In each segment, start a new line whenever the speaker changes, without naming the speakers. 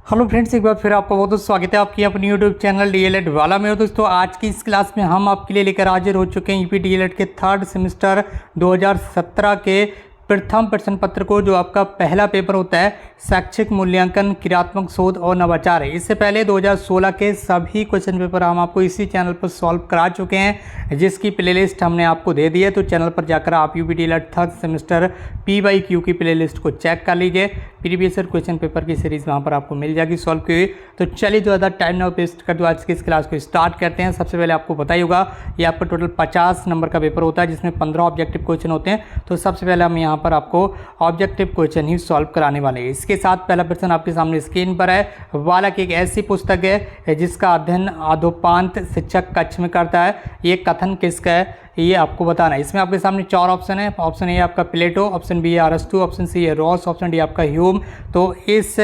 Hello friends, एक बार फिर आपका बहुत बहुत स्वागत है आपकी अपनी यूट्यूब चैनल डीएलएड वाला में। दोस्तों, आज की इस क्लास में हम आपके लिए लेकर हाजिर हो चुके हैं यूपी डीएलएड के थर्ड सेमेस्टर 2017 के प्रथम प्रश्न पत्र को, जो आपका पहला पेपर होता है शैक्षिक मूल्यांकन, क्रियात्मक शोध और नवाचार है। इससे पहले 2016 के सभी क्वेश्चन पेपर हम आपको इसी चैनल पर सॉल्व करा चुके हैं, जिसकी प्लेलिस्ट हमने आपको दे दी है। तो चैनल पर जाकर आप UP DElEd third semester PYQ की प्लेलिस्ट को चेक कर लीजिए। प्रीवियस क्वेश्चन पेपर की सीरीज वहाँ पर आपको मिल जाएगी सॉल्व की हुई। तो चलिए ज़्यादा टाइम ना वेस्ट कर दो, आज की इस क्लास को स्टार्ट करते हैं। सबसे पहले आपको पता ही होगा, ये आपका टोटल 50 नंबर का पेपर होता है, जिसमें 15 ऑब्जेक्टिव क्वेश्चन होते हैं। तो सबसे पहले हम यहाँ पर आपको ऑब्जेक्टिव क्वेश्चन ही सॉल्व कराने वाले हैं। इसके साथ पहला प्रश्न आपके सामने स्क्रीन पर है। बालक एक ऐसी पुस्तक है जिसका अध्ययन अधोपांत शिक्षक कक्ष में करता है। ये कथन किसका है, ये आपको बताना है। इसमें आपके सामने 4 ऑप्शन है। ऑप्शन ए आपका प्लेटो, ऑप्शन बी है अरस्तु, ऑप्शन सी है रॉस, ऑप्शन डी आपका ह्यूम। तो इस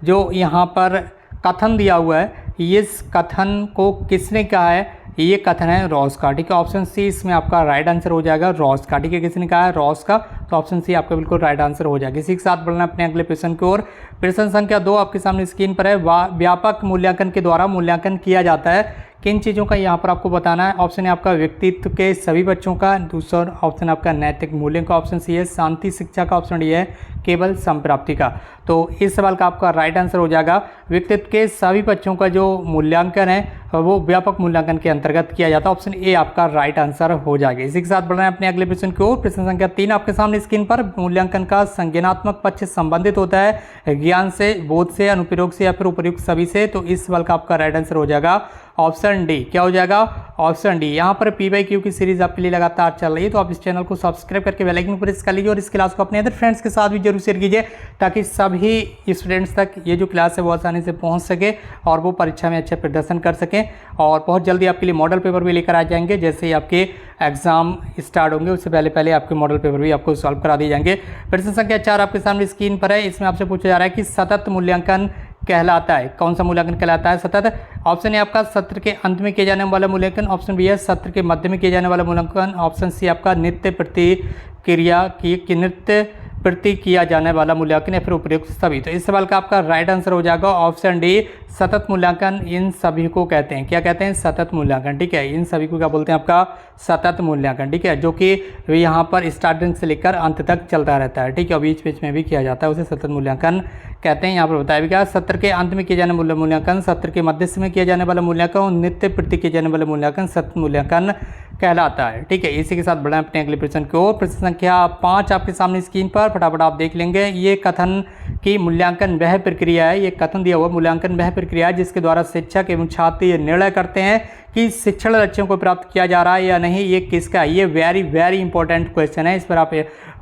जो यहाँ पर कथन दिया हुआ है, इस कथन को किसने कहा है, ये कथन है रॉस का। ठीक है, ऑप्शन सी इसमें आपका राइट आंसर हो जाएगा, रॉस का। ठीक है, किसने कहा है, रॉस का। तो ऑप्शन सी आपका बिल्कुल राइट आंसर हो जाएगा। इसी के साथ बढ़ना अपने अगले प्रश्न की ओर। प्रश्न संख्या 2 आपके सामने स्क्रीन पर है। व्यापक मूल्यांकन के द्वारा मूल्यांकन किया जाता है किन चीज़ों का, यहाँ पर आपको बताना है। ऑप्शन है आपका व्यक्तित्व के सभी बच्चों का, दूसरा ऑप्शन आपका नैतिक मूल्यों का, ऑप्शन सी है शांति शिक्षा का, ऑप्शन डी है केवल संप्राप्ति का। तो इस सवाल का आपका राइट आंसर हो जाएगा व्यक्तित्व के सभी बच्चों का जो मूल्यांकन है वो व्यापक मूल्यांकन के अंतर्गत किया जाता है। ऑप्शन ए आपका राइट आंसर हो जाएगा। इसी के साथ बढ़ रहे हैं अपने अगले प्रश्न की ओर। प्रश्न संख्या 3 आपके सामने स्क्रीन पर। मूल्यांकन का संज्ञानात्मक पक्ष संबंधित होता है ज्ञान से, बोध से, अनुप्रयोग से या फिर उपयुक्त सभी से। तो इस सवाल का आपका राइट आंसर हो जाएगा ऑप्शन डी। क्या हो जाएगा, ऑप्शन डी। यहाँ पर PYQ की सीरीज आपके लिए लगातार चल रही है, तो आप इस चैनल को सब्सक्राइब करके बेल आइकन प्रेस कर लीजिए और इस क्लास को अपने अदर फ्रेंड्स के साथ भी जरूर शेयर कीजिए, ताकि सभी स्टूडेंट्स तक ये जो क्लास है वो आसानी से पहुँच सके और वो परीक्षा में अच्छा प्रदर्शन कर सकें। और बहुत जल्दी आपके लिए मॉडल पेपर भी लेकर आ जाएंगे। जैसे ही आपके एग्जाम स्टार्ट होंगे उससे पहले पहले आपके मॉडल पेपर भी आपको सॉल्व करा दिए जाएंगे। प्रश्न संख्या 4 आपके सामने स्क्रीन पर है। इसमें आपसे पूछा जा रहा है कि सतत मूल्यांकन कहलाता है, कौन सा मूल्यांकन कहलाता है सतत। ऑप्शन ए आपका सत्र के अंत में किया जाने वाला मूल्यांकन, ऑप्शन बी है सत्र के मध्य में किया जाने वाला मूल्यांकन, ऑप्शन सी आपका नित्य प्रतिक्रिया की नृत्य प्रति किया जाने वाला मूल्यांकन या फिर उपयुक्त सभी। तो इस सवाल का आपका राइट आंसर हो जाएगा ऑप्शन डी, सतत मूल्यांकन इन सभी को कहते हैं। क्या कहते हैं, सतत मूल्यांकन। ठीक है, इन सभी को क्या बोलते हैं, आपका सतत मूल्यांकन। ठीक है, जो कि यहाँ पर स्टार्टिंग से लेकर अंत तक चलता रहता है। ठीक है, बीच बीच में भी किया जाता है, उसे सतत मूल्यांकन कहते हैं। यहाँ पर बताया गया सत्र के अंत में किया जाने वाला मूल्यांकन, सत्र के मध्य में किया जाने वाला मूल्यांकन और नित्य प्रति किए जाने वाला मूल्यांकन सतत मूल्यांकन कहलाता है। ठीक है, इसी के साथ बढ़ाएं अपने अगले प्रश्न की ओर। प्रश्न संख्या 5 आपके सामने स्क्रीन पर, फटाफट आप देख लेंगे। ये कथन की मूल्यांकन वह प्रक्रिया है, ये कथन दिया हुआ मूल्यांकन वह प्रक्रिया है जिसके द्वारा शिक्षक एवं छात्र ये निर्णय करते हैं कि शिक्षण लक्ष्यों को प्राप्त किया जा रहा है या नहीं। ये किसका है, ये वेरी इंपॉर्टेंट क्वेश्चन है। इस पर आप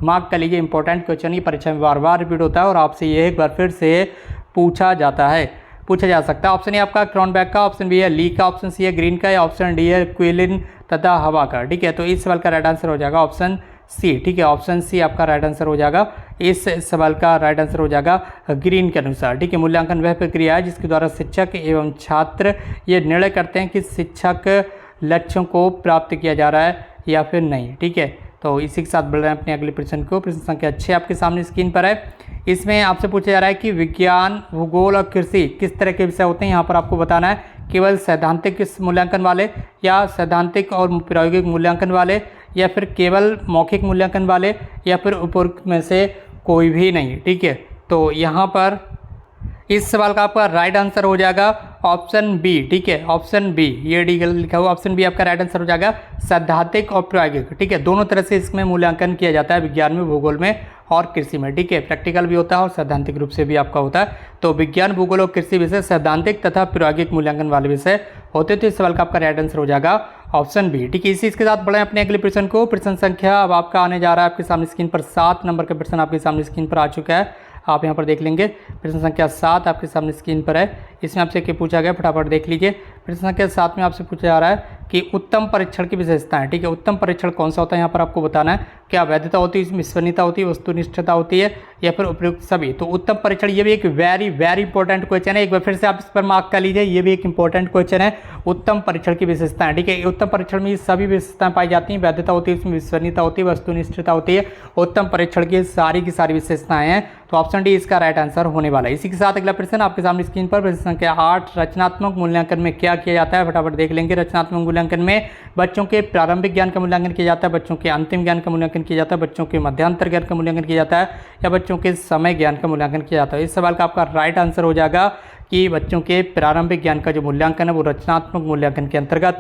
मार्क कर लीजिए, इंपॉर्टेंट क्वेश्चन, ये परीक्षा में बार बार रिपीट होता है और आपसे ये एक बार फिर से पूछा जा सकता है। ऑप्शन ए आपका क्रॉनबैक का, ऑप्शन बी है ली का, ऑप्शन सी है ग्रीन का या ऑप्शन डी है क्विलिन तथा हवा का। ठीक है, तो इस सवाल का राइट आंसर हो जाएगा ऑप्शन सी। ठीक है, ऑप्शन सी आपका राइट आंसर हो जाएगा। इस सवाल का राइट आंसर हो जाएगा ग्रीन के अनुसार। ठीक है, मूल्यांकन वह प्रक्रिया है जिसके द्वारा शिक्षक एवं छात्र ये निर्णय करते हैं कि शिक्षक लक्ष्यों को प्राप्त किया जा रहा है या फिर नहीं। ठीक है, तो इसी के साथ बढ़ रहे हैं अपने अगले प्रश्न को। प्रश्न संख्या 6 आपके सामने स्क्रीन पर है। इसमें आपसे पूछा जा रहा है कि विज्ञान, भूगोल और कृषि किस तरह के विषय होते हैं। यहाँ पर आपको बताना है केवल सैद्धांतिक मूल्यांकन वाले या सैद्धांतिक और प्रायोगिक मूल्यांकन वाले या फिर केवल मौखिक मूल्यांकन वाले या फिर उपरोक्त में से कोई भी नहीं। ठीक है, तो यहाँ पर इस सवाल का आपका राइट आंसर हो जाएगा ऑप्शन बी। ठीक है, ऑप्शन बी, ये डी लिखा हुआ ऑप्शन बी आपका राइट आंसर हो जाएगा, सैद्धांतिक और प्रायोगिक। ठीक है, दोनों तरह से इसमें मूल्यांकन किया जाता है, विज्ञान में, भूगोल में और कृषि में। ठीक है, प्रैक्टिकल भी होता है और सैद्धांतिक रूप से भी आपका होता है। तो विज्ञान, भूगोल और कृषि विषय सैद्धांतिक तथा प्रायोगिक मूल्यांकन वाले विषय होते। तो इस सवाल का आपका राइट आंसर हो जाएगा ऑप्शन बी। ठीक है, इसी के साथ बढ़े अपने अगले प्रश्न को। प्रश्न संख्या अब आपका आने जा रहा है आपके सामने स्क्रीन पर 7 नंबर का प्रश्न आपके सामने स्क्रीन पर आ चुका है, आप यहाँ पर देख लेंगे। प्रश्न संख्या 7 आपके सामने स्क्रीन पर है। इसमें आपसे क्या पूछा गया, फटाफट देख लीजिए। प्रश्न संख्या 7 में आपसे पूछा जा रहा है कि उत्तम परीक्षण की विशेषताएं। ठीक है, उत्तम परीक्षण कौन सा होता है, यहाँ पर आपको बताना है क्या वैधता होती है, इसमें विश्वसनीयता होती है, वस्तुनिष्ठता होती है, या फिर उपयुक्त सभी। तो उत्तम परीक्षण ये भी एक वेरी वेरी इंपॉर्टेंट क्वेश्चन है, एक बार फिर से आप इस पर मार्क कर लीजिए, ये भी एक इंपॉर्टेंट क्वेश्चन है। उत्तम परीक्षण की विशेषताएं, ठीक है, उत्तम परीक्षण में ये सभी विशेषताएं पाई जाती हैं, वैधता होती है, इसमें विश्वसनीयता होती है, वस्तुनिष्ठता होती है, उत्तम परीक्षण की सारी विशेषताएं हैं। तो ऑप्शन डी इसका राइट आंसर होने वाला है। इसी के साथ अगला प्रश्न आपके सामने स्क्रीन पर प्रश्न संख्या 8, रचनात्मक मूल्यांकन में क्या किया जाता है, फटाफट देख लेंगे। रचनात्मक मूल्यांकन में बच्चों के प्रारंभिक ज्ञान का मूल्यांकन किया जाता है, बच्चों के अंतिम ज्ञान का मूल्यांकन किया जाता है, बच्चों के मध्यांतर ज्ञान का मूल्यांकन किया जाता है, या बच्चों के समय ज्ञान का मूल्यांकन किया जाता है। इस सवाल का आपका राइट आंसर हो जाएगा कि बच्चों के प्रारंभिक ज्ञान का जो मूल्यांकन है वो रचनात्मक मूल्यांकन के अंतर्गत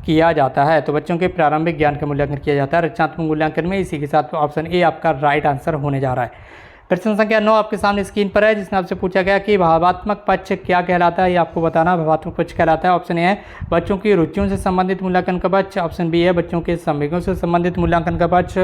किया जाता है। तो बच्चों के प्रारंभिक ज्ञान का मूल्यांकन किया जाता है रचनात्मक मूल्यांकन में। इसी के साथ ऑप्शन ए आपका राइट आंसर होने जा रहा है। प्रश्न संख्या 9 आपके सामने स्क्रीन पर है, जिसमें आपसे पूछा गया कि भावात्मक पक्ष क्या कहलाता है, ये आपको बताना। भावात्मक पक्ष कहलाता है, ऑप्शन ए है बच्चों की रुचियों से संबंधित मूल्यांकन का पक्ष, ऑप्शन बी है बच्चों के संवेगों से संबंधित मूल्यांकन का पक्ष,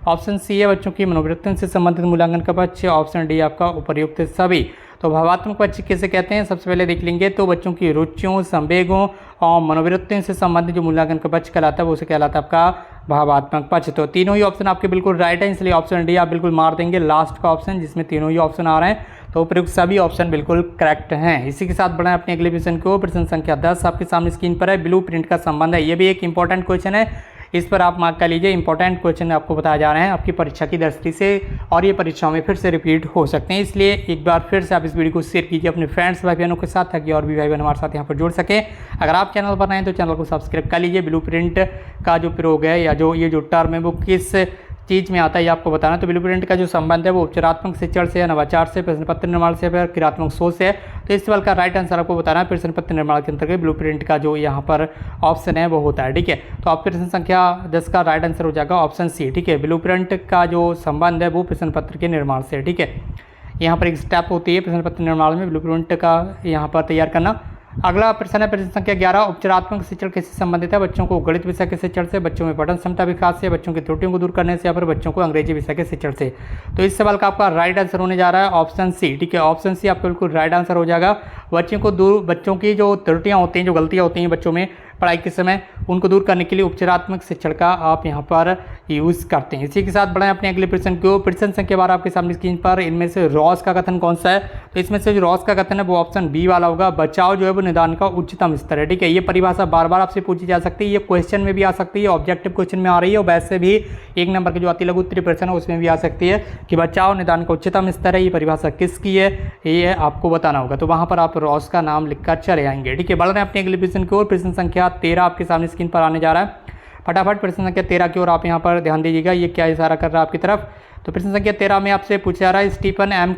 ऑप्शन सी है बच्चों की मनोवृत्तियों से संबंधित मूल्यांकन का पक्ष, ऑप्शन डी आपका उपर्युक्त सभी। तो भावात्मक पक्ष किसे कहते हैं, सबसे पहले देख लेंगे। तो बच्चों की रुचियों, संवेगों और मनोवृत्तियों से संबंधित जो मूल्यांकन का पक्ष कहलाता है वो उसे कहलाता है आपका भावात्मक पक्ष। तो तीनों ही ऑप्शन आपके बिल्कुल राइट है, इसलिए ऑप्शन डी आप बिल्कुल मार देंगे, लास्ट का ऑप्शन जिसमें तीनों ही ऑप्शन आ रहे हैं। तो प्रयुक्त सभी ऑप्शन बिल्कुल करेक्ट हैं। इसी के साथ बढ़ाएं अपने अगले प्रश्न को। प्रश्न संख्या 10 आपके सामने स्क्रीन पर है, ब्लू प्रिंट का संबंध है। ये भी एक इंपॉर्टेंट क्वेश्चन है, इस पर आप मार्क कर लीजिए। इंपॉर्टेंट क्वेश्चन आपको बताए जा रहे हैं आपकी परीक्षा की दृष्टि से, और ये परीक्षाओं में फिर से रिपीट हो सकते हैं, इसलिए एक बार फिर से आप इस वीडियो को शेयर कीजिए अपने फ्रेंड्स भाई बहनों के साथ, ताकि और भी भाई बहन हमारे साथ यहाँ पर जुड़ सकें। अगर आप चैनल पर नए हैं तो चैनल को सब्सक्राइब कर लीजिए। ब्लू प्रिंट का जो प्रयोग है या जो ये जो टर्म है वो किस चीज़ में आता है ये आपको बताना। तो ब्लू प्रिंट का जो संबंध है वो उपचारात्मक शिक्षण से, नवाचार से, प्रश्न पत्र निर्माण से, फिर क्रियात्मक सोच से है। तो इस सवाल का राइट आंसर आपको बताना है प्रश्न पत्र निर्माण के अंतर्गत ब्लू प्रिंट का जो यहाँ पर ऑप्शन है वो होता है, ठीक है। तो आप प्रश्न संख्या 10 का राइट आंसर हो जाएगा ऑप्शन सी, ठीक है। ब्लू प्रिंट का जो संबंध है वो प्रश्न पत्र के निर्माण से, ठीक है। यहाँ पर एक स्टेप होती है प्रश्न पत्र निर्माण में ब्लू प्रिंट का यहाँ पर तैयार करना। अगला प्रश्न है प्रश्न संख्या 11, उपचारात्मक शिक्षण किससे संबंधित है, बच्चों को गणित विषय के शिक्षण से, बच्चों में पठन क्षमता विकास से, बच्चों की त्रुटियों को दूर करने से, या फिर बच्चों को अंग्रेजी विषय के शिक्षण से। तो इस सवाल का आपका राइट आंसर होने जा रहा है ऑप्शन सी, ठीक है। ऑप्शन सी आपका बिल्कुल राइट आंसर हो जाएगा। बच्चों की जो त्रुटियाँ होती हैं, जो गलतियाँ होती हैं बच्चों में पढ़ाई के समय, उनको दूर करने के लिए उपचारात्मक शिक्षण का आप यहाँ पर यूज़ करते हैं। इसी के साथ बढ़ाएं अपने अगले प्रश्न को। प्रश्न संख्या 12 आपके सामने स्क्रीन पर, इनमें से रॉस का कथन कौन सा है। तो इसमें से जो रॉस का कथन है वो ऑप्शन बी वाला होगा, बचाव जो है वो निदान का उच्चतम स्तर है, ठीक है। ये परिभाषा बार बार आपसे पूछी जा सकती है, ये क्वेश्चन में भी आ सकती है, ऑब्जेक्टिव क्वेश्चन में आ रही है, और वैसे भी 1 नंबर की जो अति लघु उत्तरीय प्रश्न है उसमें भी आ सकती है कि बचाव निदान का उच्चतम स्तर है। ये परिभाषा किसकी है ये आपको बताना होगा, तो वहाँ पर आप रॉस का नाम लिखकर चले आएंगे, ठीक है। बढ़ रहे हैं अपने अगले प्रश्न की ओर। प्रश्न संख्या 13 आपके सामने स्क्रीन पर आने जा रहा है। फटाफट प्रश्न संख्या 13 की ओर आप यहाँ पर ध्यान दीजिएगा, ये क्या इशारा कर रहा है आपकी तरफ। तो प्रश्न संख्या 13 में आपसे पूछा जा रहा है स्टीफन एम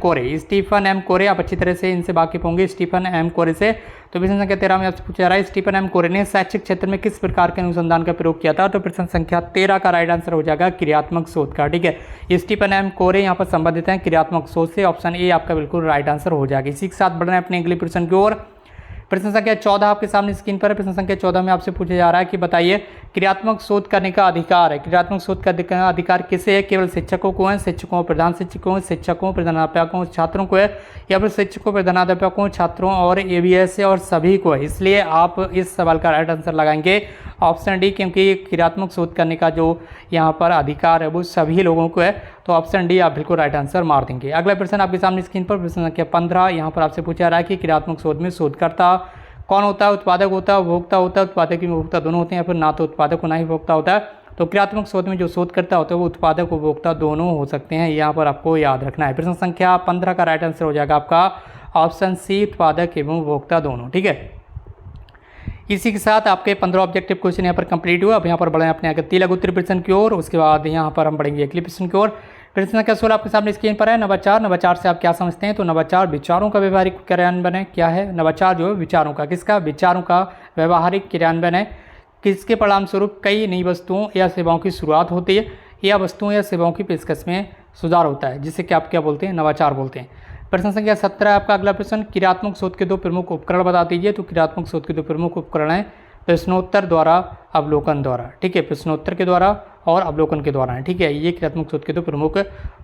कोरे, आप अच्छी तरह से इनसे वाकिफ होंगे स्टीफन एम कोरे से। तो प्रश्न संख्या 13 में आपसे पूछा जा रहा है स्टीफन एम कोरे ने शैक्षिक क्षेत्र में किस प्रकार के अनुसंधान का प्रयोग किया था। तो प्रश्न संख्या 13 का राइट आंसर हो जाएगा क्रियात्मक शोध का, ठीक है। स्टीफन एम कोरे यहाँ पर संबंधित हैं क्रियात्मक शोध से, ऑप्शन ए आपका बिल्कुल राइट आंसर हो जाएगा। इसी के साथ बढ़ रहे हैं अपने अगले प्रश्न की ओर। प्रश्न संख्या 14 आपके सामने स्क्रीन पर है। प्रश्न संख्या 14 में आपसे पूछा जा रहा है कि बताइए क्रियात्मक शोध करने का अधिकार है, क्रियात्मक शोध का अधिकार किसे है, केवल शिक्षकों को है, शिक्षकों, प्रधान शिक्षकों, शिक्षकों, प्रधानाध्यापकों, छात्रों को है, या फिर शिक्षकों, प्रधानाध्यापकों, छात्रों और एबीएस और सभी को है। इसलिए आप इस सवाल का राइट आंसर लगाएंगे ऑप्शन डी, क्योंकि क्रियात्मक शोध करने का जो यहाँ पर अधिकार है वो सभी लोगों को है। तो ऑप्शन डी आप बिल्कुल राइट आंसर मार देंगे। अगला प्रश्न आपके सामने स्क्रीन पर प्रश्न संख्या 15, यहाँ पर आपसे पूछा जा रहा है कि क्रियात्मक शोध में शोधकर्ता कौन होता है, उत्पादक होता है, उपभोक्ता होता है, उत्पादक में उपभोक्ता दोनों होते हैं, या फिर ना तो उत्पादक ना ही उपभोक्ता होता है। तो क्रियात्मक शोध में जो शोधकर्ता होता है वो उत्पादक उपभोक्ता दोनों हो सकते हैं, यहाँ पर आपको याद रखना है। प्रश्न संख्या 15 का राइट आंसर हो जाएगा आपका ऑप्शन सी, उत्पादक एवं उपभोक्ता दोनों, ठीक है। इसी के साथ आपके 15 ऑब्जेक्टिव क्वेश्चन यहाँ पर कंप्लीट हुआ। अब यहाँ पर बढ़े अपने आगे 3 लघु उत्तरीय प्रश्न की ओर, उसके बाद यहाँ पर हम बढ़ेंगे अगले प्रश्न की ओर। प्रश्न संख्या 16 आपके सामने स्क्रीन पर है, नवाचार से आप क्या समझते हैं। तो नवाचार विचारों का व्यवहारिक क्रियान्वयन है। क्या है नवाचार जो है विचारों का, किसका, विचारों का व्यवहारिक क्रियान्वयन है, किसके परिणाम स्वरूप कई नई वस्तुओं या सेवाओं की शुरुआत होती है, या वस्तुओं या सेवाओं की पेशकश में सुधार होता है, जिसे कि आप क्या बोलते हैं, नवाचार बोलते हैं। प्रश्न संख्या 17 आपका अगला प्रश्न, क्रियात्मक शोध के 2 प्रमुख उपकरण बता दीजिए। तो क्रियात्मक शोध के 2 प्रमुख उपकरण हैं प्रश्नोत्तर द्वारा, अवलोकन द्वारा, ठीक है। प्रश्नोत्तर के द्वारा और अवलोकन के दौरान, ठीक है। ये क्रियात्मक शोध के तो प्रमुख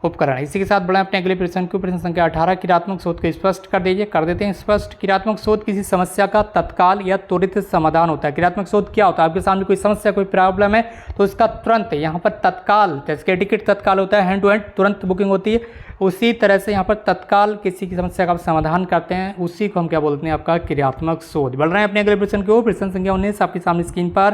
उपकरण है। इसी के साथ बढ़े अपने अगले प्रश्न को, प्रश्न संख्या 18, क्रियात्मक शोध को स्पष्ट कर दीजिए। कर देते हैं स्पष्ट। क्रियात्मक शोध किसी समस्या का तत्काल या त्वरित समाधान होता है। क्रियात्मक शोध क्या होता है? आपके सामने कोई समस्या, कोई प्रॉब्लम है तो उसका तुरंत यहाँ पर तत्काल, जैसे टिकट तत्काल होता है, हैंड टू हैंड तुरंत बुकिंग होती है, उसी तरह से यहाँ पर तत्काल किसी की समस्या का समाधान करते हैं, उसी को हम क्या बोलते हैं? आपका क्रियात्मक शोध। बढ़ रहे हैं अपने अगले प्रश्न की ओर। प्रश्न संख्या 19 आपके सामने स्क्रीन पर।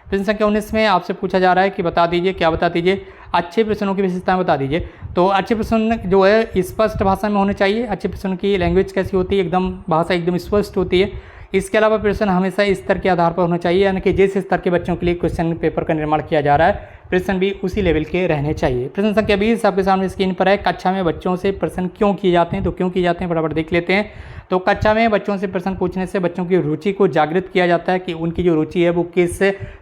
प्रश्न संख्या 19 में आपसे पूछा जा रहा है कि बता दीजिए, क्या बता दीजिए? अच्छे प्रश्नों की विशेषताएं बता दीजिए। तो अच्छे प्रश्न जो है स्पष्ट भाषा में होने चाहिए। अच्छे प्रश्न की लैंग्वेज कैसी होती है? एकदम भाषा एकदम स्पष्ट होती है। इसके अलावा प्रश्न हमेशा इस स्तर के आधार पर होना चाहिए, यानी कि जिस स्तर के बच्चों के लिए क्वेश्चन पेपर का निर्माण किया जा रहा है, प्रश्न भी उसी लेवल के रहने चाहिए। प्रश्न संख्या 20 आपके सामने स्क्रीन पर है। कक्षा में बच्चों से प्रश्न क्यों किए जाते हैं? तो क्यों किए जाते हैं फटाफट देख लेते हैं। तो कक्षा में बच्चों से प्रश्न पूछने से बच्चों की रुचि को जागृत किया जाता है कि उनकी जो रुचि है वो किस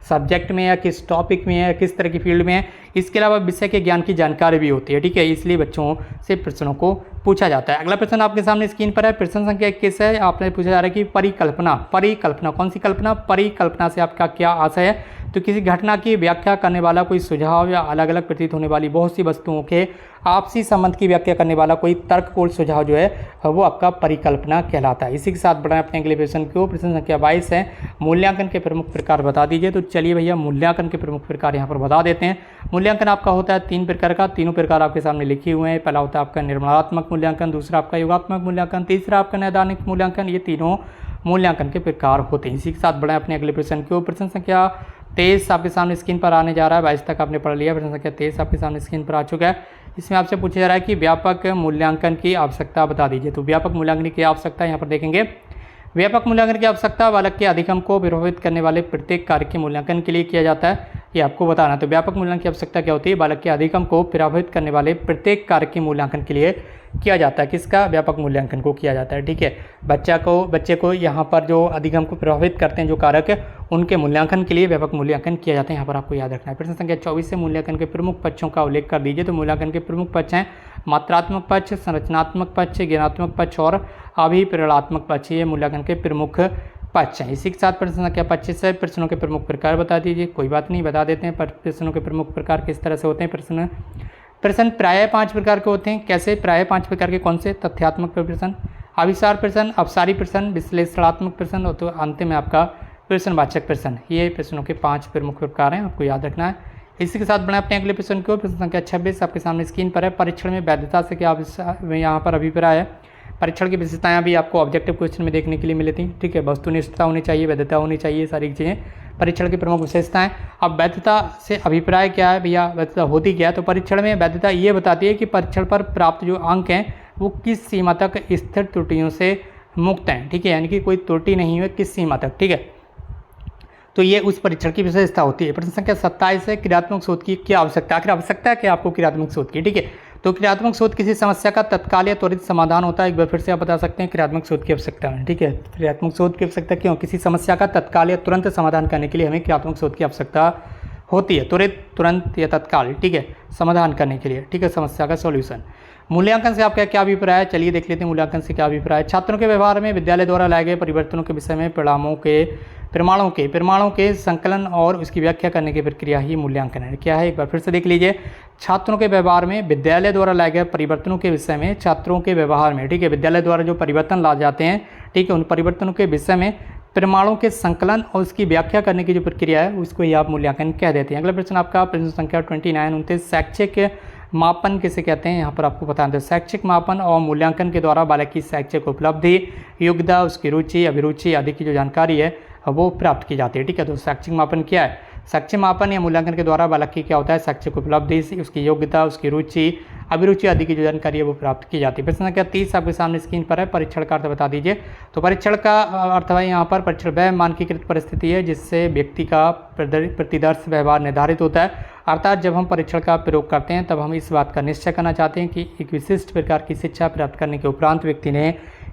सब्जेक्ट में या किस टॉपिक में है, किस तरह की फील्ड में है। इसके अलावा विषय के ज्ञान की जानकारी भी होती है, ठीक है। इसलिए बच्चों से प्रश्नों को पूछा जाता है। अगला प्रश्न आपके सामने स्क्रीन पर है। प्रश्न संख्या 21 है। आपने पूछा जा रहा है कि परिकल्पना, परिकल्पना कौन सी कल्पना? परिकल्पना से आपका क्या आशय है? तो किसी घटना की व्याख्या करने वाला कोई सुझाव या अलग अलग प्रतीत होने वाली बहुत सी वस्तुओं के आपसी संबंध की व्याख्या करने वाला कोई तर्कपूर्ण सुझाव जो है वो आपका परिकल्पना कहलाता है। इसी के साथ बढ़ाएं अपने अगले प्रश्न को। प्रश्न संख्या 22 है। मूल्यांकन के प्रमुख प्रकार बता दीजिए। तो चलिए भैया मूल्यांकन के प्रमुख प्रकार यहाँ पर बता देते हैं। मूल्यांकन आपका होता है 3 प्रकार का। तीनों प्रकार आपके सामने लिखे हुए हैं। पहला होता है आपका निर्माणात्मक मूल्यांकन, दूसरा आपका योगात्मक मूल्यांकन, तीसरा आपका नैदानिक मूल्यांकन। ये तीनों मूल्यांकन के प्रकार होते हैं। इसी के साथ बढ़ाएं अपने अगले प्रश्न को। प्रश्न संख्या 23 आपके सामने स्क्रीन पर आने जा रहा है। 22 तक आपने पढ़ लिया। प्रश्न संख्या 23 आपके सामने स्क्रीन पर आ चुका है। इसमें आपसे पूछा जा रहा है कि व्यापक मूल्यांकन की आवश्यकता बता दीजिए। तो व्यापक मूल्यांकन की आवश्यकता यहाँ पर देखेंगे। व्यापक मूल्यांकन की आवश्यकता बालक के अधिगम को प्रभावित करने वाले प्रत्येक कार्य के मूल्यांकन के लिए किया जाता है, ये आपको बताना। तो व्यापक मूल्यांकन की आवश्यकता क्या होती है? बालक के अधिगम को प्रभावित करने वाले प्रत्येक कार्य के मूल्यांकन के लिए किया जाता है। किसका? व्यापक मूल्यांकन को किया जाता है, ठीक है। बच्चे को यहाँ पर जो अधिगम को प्रभावित करते हैं जो कारक, उनके मूल्यांकन के लिए व्यापक मूल्यांकन किया जाता है। यहाँ पर आपको याद रखना है। प्रश्न संख्या 24 से मूल्यांकन के प्रमुख पक्षों का उल्लेख कर दीजिए। तो मूल्यांकन के प्रमुख पक्ष हैं मात्रात्मक पक्ष, संरचनात्मक पक्ष, ज्ञानात्मक पक्ष और अभिप्रेरणात्मक पक्ष। ये मूल्यांकन के प्रमुख पक्ष हैं। इसी के साथ प्रश्न संख्या 25 है। प्रश्नों के प्रमुख प्रकार बता दीजिए। कोई बात नहीं, बता देते हैं। प्रश्नों के प्रमुख प्रकार किस तरह से होते हैं? प्रश्न प्रायः 5 प्रकार के होते हैं। कैसे? प्रायः 5 प्रकार के कौन से? तथ्यात्मक प्रश्न, अभिसार प्रश्न, अपसारी प्रश्न, विश्लेषणात्मक प्रश्न और तो अंत में आपका प्रश्नवाचक प्रश्न। ये प्रश्नों के 5 प्रमुख प्रकार हैं, आपको याद रखना है। इसी के साथ बढ़ाएं अपने अगले प्रश्न को। प्रश्न संख्या 26 आपके सामने स्क्रीन पर है। परीक्षण में वैधता से क्या यहाँ पर अभिप्राय है? परीक्षण की विशेषताएं भी आपको ऑब्जेक्टिव क्वेश्चन में देखने के लिए मिली थी, ठीक है। वस्तुनिष्ठता होनी चाहिए, वैधता होनी चाहिए, सारी चीज़ें परीक्षण की प्रमुख विशेषताएं। अब वैधता से अभिप्राय क्या है भैया? वैधता होती क्या है? तो परीक्षण में वैधता ये बताती है कि परीक्षण पर प्राप्त जो अंक हैं वो किस सीमा तक स्थिर त्रुटियों से मुक्त हैं, ठीक है। यानी कि कोई त्रुटि नहीं है किस सीमा तक, ठीक है। तो ये उस परीक्षण की विशेषता होती है। प्रश्न संख्या 27 है। क्रियात्मक शोध की क्या आवश्यकता? आखिर आवश्यकता है क्या आपको क्रियात्मक शोध की, ठीक है। तो क्रियात्मक शोध किसी समस्या का तत्काल या त्वरित समाधान होता है। एक बार फिर से आप बता सकते हैं क्रियात्मक शोध की आवश्यकता है, ठीक है। क्रियात्मक शोध की आवश्यकता क्यों? किसी समस्या का तत्काल या तुरंत समाधान करने के लिए हमें क्रियात्मक शोध की आवश्यकता होती है। त्वरित, तुरंत या तत्काल, ठीक है, समाधान करने के लिए, ठीक है, समस्या का सॉल्यूशन। मूल्यांकन से आपका क्या अभिप्राय है? चलिए देख लेते हैं मूल्यांकन से क्या अभिप्राय है। छात्रों के व्यवहार में विद्यालय द्वारा लाए गए परिवर्तनों के विषय में प्रमाणों के संकलन और उसकी व्याख्या करने की प्रक्रिया ही मूल्यांकन है। क्या है? एक बार फिर से देख लीजिए। छात्रों के व्यवहार में विद्यालय द्वारा लाए गए परिवर्तनों के विषय में, छात्रों के व्यवहार में, ठीक है, विद्यालय द्वारा जो परिवर्तन ला जाते हैं, ठीक है, उन परिवर्तनों के विषय में प्रमाणों के संकलन और उसकी व्याख्या करने की जो प्रक्रिया है उसको ही आप मूल्यांकन कह देते हैं। अगला प्रश्न आपका प्रश्न संख्या 29 शैक्षिक मापन किसे कहते हैं? यहाँ पर आपको बता दें। शैक्षिक मापन और मूल्यांकन के द्वारा बालक की शैक्षिक उपलब्धि, योग्यता, उसकी रुचि, अभिरुचि आदि की जो जानकारी है वो प्राप्त की जाती है, ठीक है। तो शैक्षिक मापन क्या है? शैक्षिक मापन या मूल्यांकन के द्वारा बालक की क्या होता है? शैक्षिक उपलब्धि, उसकी योग्यता, उसकी रुचि, अभिरुचि आदि की जो जानकारी है वो प्राप्त की जाती है। प्रश्न संख्या 30 आपके सामने स्क्रीन पर है। परीक्षण का अर्थ बता दीजिए। तो परीक्षण का अर्थ है यहाँ पर परीक्षण वह मानकीकृत परिस्थिति है जिससे व्यक्ति का प्रतिदर्श व्यवहार निर्धारित होता है। अर्थात जब हम परीक्षण का प्रयोग करते हैं तब हम इस बात का निश्चय करना चाहते हैं कि एक विशिष्ट प्रकार की शिक्षा प्राप्त करने के उपरांत व्यक्ति ने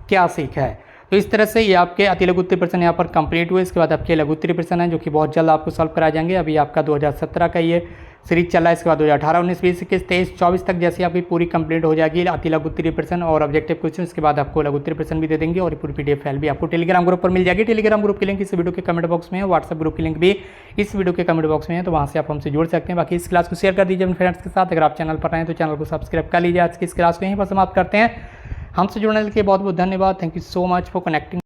क्या सीखा है। तो इस तरह से ये आपके अति लघु उत्तरीय प्रश्न यहाँ पर कंप्लीट हुए। इसके बाद आपके लघु उत्तरीय प्रश्न हैं जो कि बहुत जल्द आपको सॉल्व कराए जाएंगे। अभी आपका 2017 का ये सीरीज चल रहा है। इसके बाद 2018, 19, 20, 21, 23, 24 तक जैसे आपकी पूरी कंप्लीट हो जाएगी अति लघु उत्तरीय प्रश्न और ऑब्जेक्टिव क्वेश्चन, इसके बाद आपको लघु उत्तरीय प्रश्न भी दे देंगे और पूरी PDF फाइल भी आपको टेलीग्राम ग्रुप पर मिल जाएगी। टेलीग्राम ग्रुप की लिंक इस वीडियो के कमेंट बॉक्स में है, व्हाट्सएप ग्रुप की लिंक भी इस वीडियो के कमेंट बॉक्स में है, तो वहाँ से आप हमसे जुड़ सकते हैं। बाकी इस क्लास को शेयर कर दीजिए अपने फ्रेंड्स के साथ। अगर आप चैनल पर आए तो चैनल को सब्सक्राइब कर लीजिए। आज की इस क्लास को यहीं पर समाप्त करते हैं। हमसे जुड़ने के लिए बहुत बहुत धन्यवाद। Thank you so much for connecting.